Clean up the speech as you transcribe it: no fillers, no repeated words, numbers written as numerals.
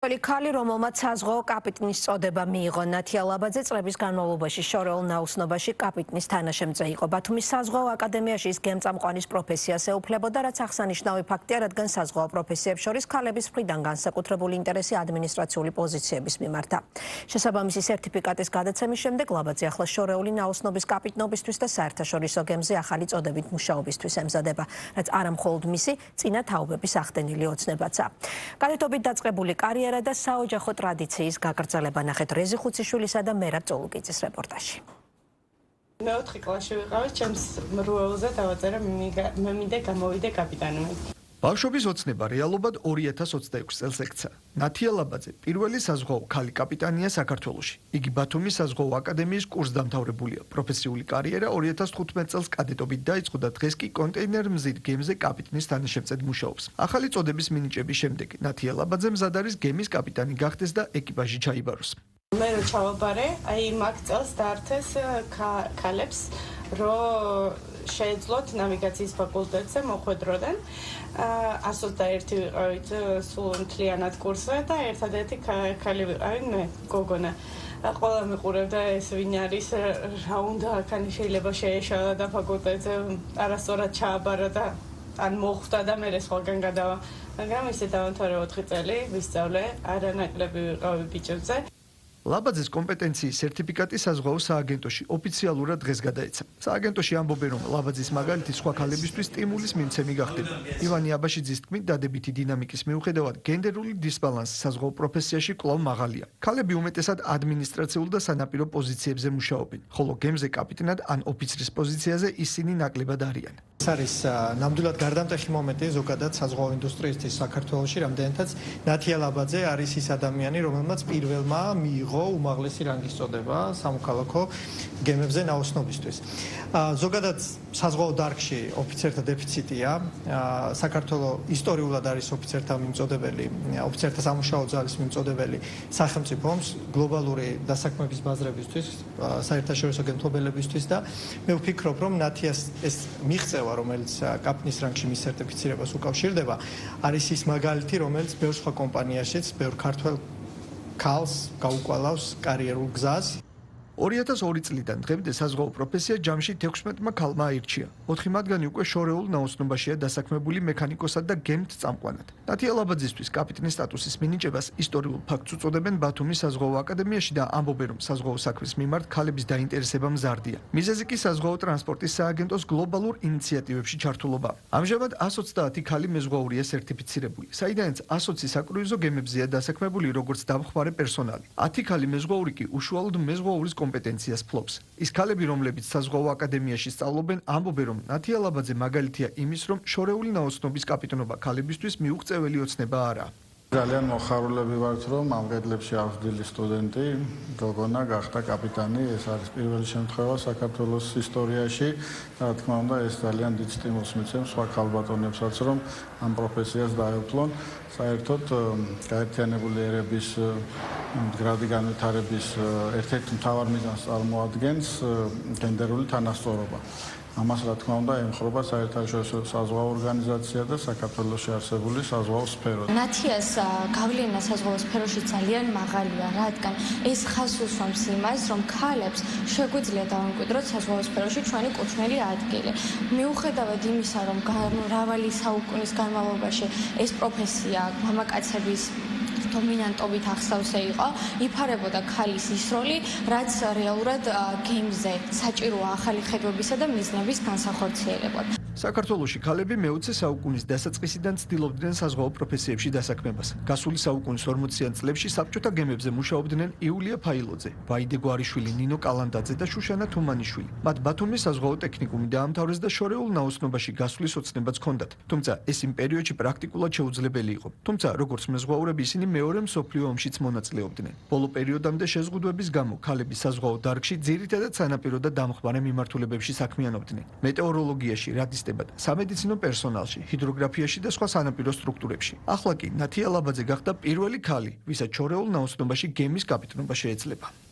ქალი, რომელმაც საზღვაო კაპიტნის წოდება მიიღო, ნათია ლაბაძე წლების განმავლობაში შორეულ ნაოსნობაში კაპიტნის თანაშემწე იყო. ბათუმის საზღვაო აკადემიაში ის გემწამყვანის პროფესიას ეუფლებოდა, რაც აღსანიშნავი ფაქტია, რადგან საზღვაო პროფესიებს შორის ქალების მხრიდან განსაკუთრებული ინტერესი ადმინისტრაციული პოზიციების მიმართა. შესაბამისი სერტიფიკატის გადაცემის შემდეგ ლაბაძე ახლა შორეული ნაოსნობის კაპიტნობისთვის და საერთაშორისო გემზე ახალი წოდებით მუშაობისთვის ემზადება, რაც არა მხოლოდ მისი წინა თაობების ახდენილი ოცნებაცაა. გადიდობით დაწყებული კარიერა და საოჯახო ტრადიციის გაგრძელება ნახეთ რეზი ხუციშვილისა და მერაბ წოლუკიძის რეპორტაჟში. მეოთხე კლასში ვიყავი, ჩემს მრუელზე დავაწერა მე მინდა გამოვიდე კაპიტანად. ბავშვობის ოცნება რეალობად 2026 წელს ექცა. ნათია ლაბაძე პირველი საზღვაო ქალი კაპიტანია საქართველოში. იგი ბათუმის საზღვაო აკადემიის კურსდამთავრებულია. პროფესიული კარიერა 2015 წელს კადეტობით დაიწყო და დღეს კი კონტეინერ მზით გემზე კაპიტნის თანაშემწედ მუშაობს. ახალი წოდების მინიჭების შემდეგ ნათია ლაბაძე მზად არის გემის კაპიტანი გახდეს და ეკიპაჟი ჩაიბაროს. მე რო ჩავაბარე, მაგ წელს დაართეს ქალებს, რომ შეეძლოთ ნავიგაციის ფაკულტეტზე მოხვედროდან. 121 ვიყავით სულ მთლიანად კურსზე და ერთადერთი ქალი ვიყავი მე, გოგონა. ყველა მიყურებდა ეს ვინ არის, რა უნდა აქანი შეიძლება შეეშალა და ფაკულტეტზე არასწორად ჩააბარა და ან მოხვდა და მე სხვაგან გადავა. მაგრამ ისე დავამთავრე 4 წელი, ვისწავლე, არანაკლები ვიყავი ბიჭებზე. ლაბაძეს კომპეტენციის სერტიფიკატი საზღვაო სააგენტოში ოფიციალურად დღეს გადაეცა. სააგენტოში ამბობენ, რომ ლაბაძის მაგალითი სხვა ქალებისთვის სტიმულის მიმცემი გახდება. ივანე აბაშიძის თქმით, დადებითი დინამიკის მიუხედავად, გენდერული დისბალანსი საზღვაო პროფესიაში კვლავ მაღალია. ქალები უმეტესად ადმინისტრაციულ და სანაპირო პოზიციებზე მუშაობენ, ხოლო გემზე კაპიტნად ან ოფიცრის პოზიციაზე ისინი ნაკლებად არიან. ეს არის ნამდვილად გარდამტეხი მომენტი ზოგადად საზღვაო ინდუსტრიისთვის საქართველოში, რამდენადაც ნათია ლაბაძე არის ის ადამიანი, რომელმაც პირველმა მიიღო უმაღლესი რანგის წოდება სამოქალაქო გემებზე ნაოსნობისთვის. ზოგადად საზღვაო დარგში ოფიცერთა დეფიციტია. საქართველო ისტორიულად არის ოფიცერთა მიმწოდებელი, ოფიცერთა სამუშაო ძალის მიმწოდებელი სახელმწიფო გლობალური დასაქმების ბაზრებისთვის, საერთაშორისო გემთმობელებისთვის და მე ვფიქრობ, რომ ნათიას ეს მიღწევა, რომელიც კაპიტნის რანგში მის სერტიფიცირებას უკავშირდება, არის ის მაგალითი, რომელიც ბევრ სხვა კომპანიაშიც, ბევრ ქართველ ქალს გაუკვალავს კარიერულ გზას. 2002 წლიდან დღემდე საზღვაო პროფესია ჯამში 16-მა ქალმა აირჩია. 4 მათგანი უკვე შორეულ ნაოსნობაშია დასაქმებული მექანიკოსად და გემთწამყვანად. ნათია ლაბაძისთვის კაპიტნის სტატუსის მინიჭებას ისტორიულ ფაქტს უწოდებენ ბათუმის საზღვაო აკადემიაში და ამბობენ, რომ საზღვაო საქმის მიმართ ქალების დაინტერესება მზარდია. მიზეზი კი საზღვაო ტრანსპორტის სააგენტოს გლობალურ ინიციატივებში ჩართულობა. ამჟამად 130 ქალი მეზღვაურია სერტიფიცირებული, საიდანაც 120 საკრუიზო გემებზეა დასაქმებული როგორც დამხმარე პერსონალი. 10 ქალი მეზღვაური კი უშუალოდ მეზღვაურის კომპეტენციას ფლობს. ის ქალები, რომლებიც საზღვაო აკადემიაში სწავლობენ, ამბობენ, რომ ნათია ლაბაძე მაგალითია იმის, რომ შორეული ნაოსნობის კაპიტნობა ქალებისთვის მიუღწეველი ოცნება არაა. ძალიან მოხარულები ვართ, რომ ამ კედლებში აღზრდილი სტუდენტი გოგონა გახდა კაპიტანი. ეს არის პირველი შემთხვევა საქართველოს ისტორიაში. რა თქმა უნდა, ეს ძალიან დიდ სტიმულს მიცემს სხვა ქალბატონებსაც, რომ ამ პროფესიას დაეუფლონ. საერთოდ გაერთიანებული ერების მდგრადი განვითარების ერთ-ერთ მთავარ მიზანს წარმოადგენს გენდერული თანასწორობა. ამას რა თქმა უნდა ემხრობა საერთაშორისო საზღვაო ორგანიზაცია და საქართველოში არსებული საზღვაო სფერო. ნათიას გავლენა საზღვაო სფეროში ძალიან მაღალია, რადგან ეს ხაზს უსვამს იმას, რომ ქალებს შეგვიძლია დავამკვიდროთ საზღვაო სფეროში ჩვენი კუთვნილი ადგილი. მიუხედავად იმისა, რომ მრავალი საუკუნის განმავლობაში ეს პროფესია მამაკაცების დომინანტობით ახსავსე იყო, იფარებოდა ქალის ის როლი, რაც რეალურად გემზე საჭიროა ახალი ხედვებისა და მიზნების განსახორციელებლად. საქართველოში ქალები მე-20 საუკუნის დასაწყისიდან ცდილობდნენ საზღვაო პროფესიებში დასაქმებას. გასული საუკუნის 40-იან წლებში საბჭოთა გემებზე მუშაობდნენ იულია ფაილოძე, ვაიდე გვარიშვილი, ნინო კალანდაძე და შუშანა თუმანიშვილი. მათ ბათუმის საზღვაო ტექნიკუმი დაამთავრეს და შორეულ ნაოსნობაში გასვლის ოცნებაც ჰქონდათ. თუმცა ეს იმ პერიოდში პრაქტიკულად შეუძლებელი იყო. თუმცა როგორც მეზღვაურები ისინი მეორე მსოფლიო ომშიც მონაწილეობდნენ. ბოლო პერიოდამდე შეზღუდვების გამო ქალები საზღვაო დარგში ძირითადად სანაპირო და დამხმარე მიმართულებებში საქმიანობდნენ. მეტეოროლოგიაში, რადისტებად, სამედიცინო პერსონალში, ჰიდროგრაფიაში და სხვა სანაპირო სტრუქტურებში. ახლა კი ნათია ლაბაძე გახდა პირველი ქალი, ვისაც შორეულ ნაოსნობაში გემის კაპიტნობა შეეძლება.